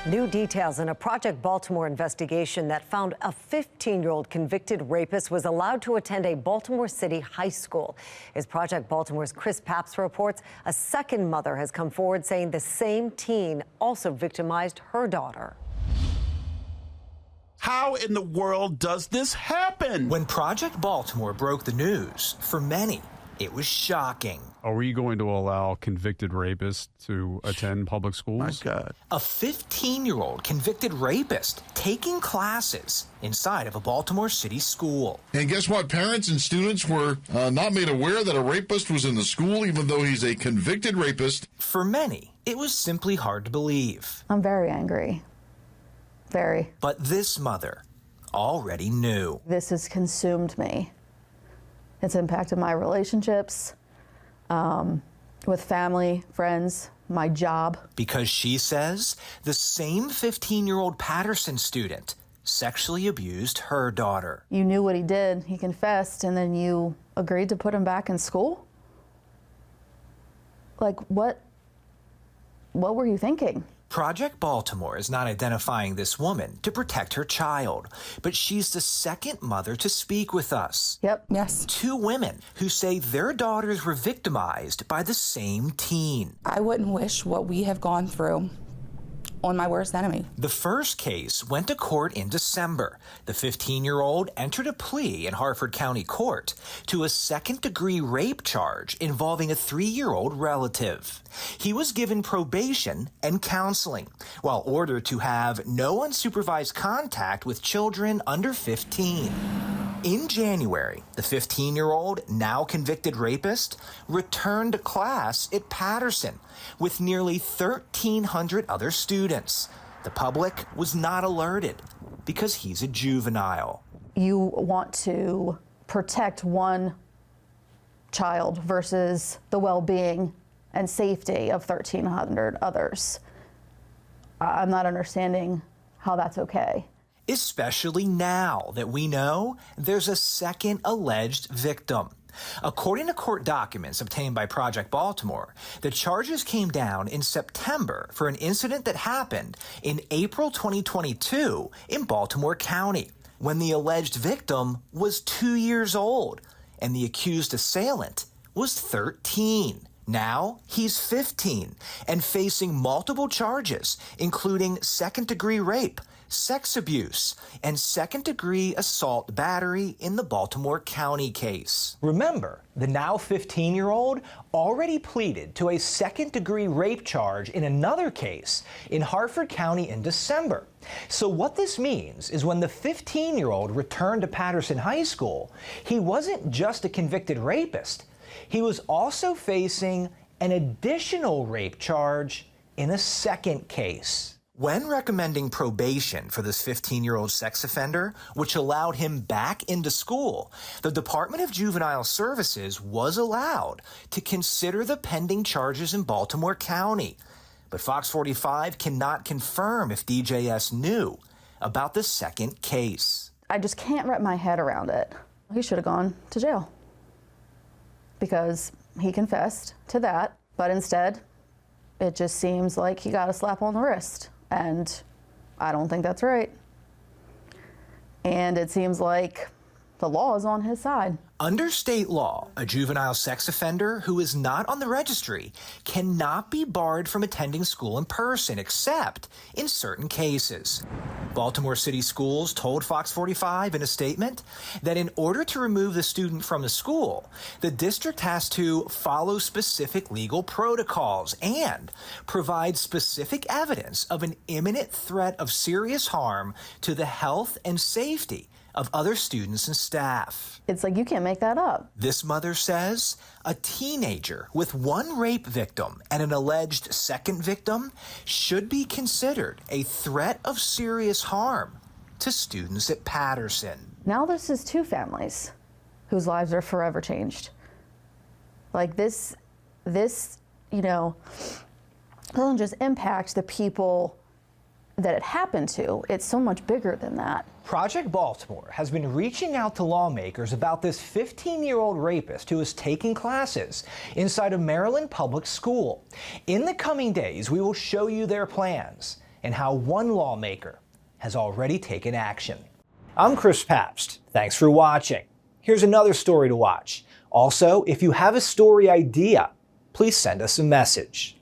New details in a Project Baltimore investigation that found a 15-year-old convicted rapist was allowed to attend a Baltimore City high school. As Project Baltimore's Chris Papps reports, a second mother has come forward saying the same teen also victimized her daughter. How in the world does this happen? When Project Baltimore broke the news, for many, it was shocking. Are we going to allow convicted rapists to attend public schools? My God. A 15-year-old convicted rapist taking classes inside of a Baltimore City school. And guess what? Parents and students were not made aware that a rapist was in the school, even though he's a convicted rapist. For many, it was simply hard to believe. I'm very angry. Very. But this mother already knew. This has consumed me. It's impacted my relationships with family, friends, my job. Because she says the same 15-year-old Patterson student sexually abused her daughter. You knew what he did. He confessed, and then you agreed to put him back in school? Like, what were you thinking? Project Baltimore is not identifying this woman to protect her child, but she's the second mother to speak with us. Yep. Yes. Two women who say their daughters were victimized by the same teen. I wouldn't wish what we have gone through on my worst enemy. The first case went to court in December. The 15-year-old entered a plea in Harford County Court to a second-degree rape charge involving a 3-year-old relative. He was given probation and counseling, while ordered to have no unsupervised contact with children under 15. In January, the 15-year-old, now convicted rapist, returned to class at Patterson with nearly 1,300 other students. The public was not alerted because he's a juvenile. You want to protect one child versus the well-being and safety of 1,300 others. I'm not understanding how that's okay. Especially now that we know there's a second alleged victim. According to court documents obtained by Project Baltimore, the charges came down in September for an incident that happened in April 2022 in Baltimore County, when the alleged victim was 2 years old and the accused assailant was 13. Now he's 15 and facing multiple charges, including second-degree rape, sex abuse, and second-degree assault battery in the Baltimore County case. Remember, the now 15-year-old already pleaded to a second-degree rape charge in another case in Harford County in December. So what this means is when the 15-year-old returned to Patterson High School, he wasn't just a convicted rapist. He was also facing an additional rape charge in a second case. When recommending probation for this 15-year-old sex offender, which allowed him back into school, the Department of Juvenile Services was allowed to consider the pending charges in Baltimore County. But Fox 45 cannot confirm if DJS knew about the second case. I just can't wrap my head around it. He should have gone to jail because he confessed to that, but instead, it just seems like he got a slap on the wrist. And I don't think that's right. And it seems like the law is on his side. Under state law, a juvenile sex offender who is not on the registry cannot be barred from attending school in person, except in certain cases. Baltimore City Schools told Fox 45 in a statement that in order to remove the student from the school, the district has to follow specific legal protocols and provide specific evidence of an imminent threat of serious harm to the health and safety of other students and staff. It's like you can't make that up. This mother says a teenager with one rape victim and an alleged second victim should be considered a threat of serious harm to students at Patterson. Now this is two families whose lives are forever changed. Like this, you know, doesn't just impact the people that it happened to. It's so much bigger than that. Project Baltimore has been reaching out to lawmakers about this 15-year-old rapist who is taking classes inside a Maryland public school. In the coming days, we will show you their plans and how one lawmaker has already taken action. I'm Chris Pabst. Thanks for watching. Here's another story to watch. Also, if you have a story idea, please send us a message.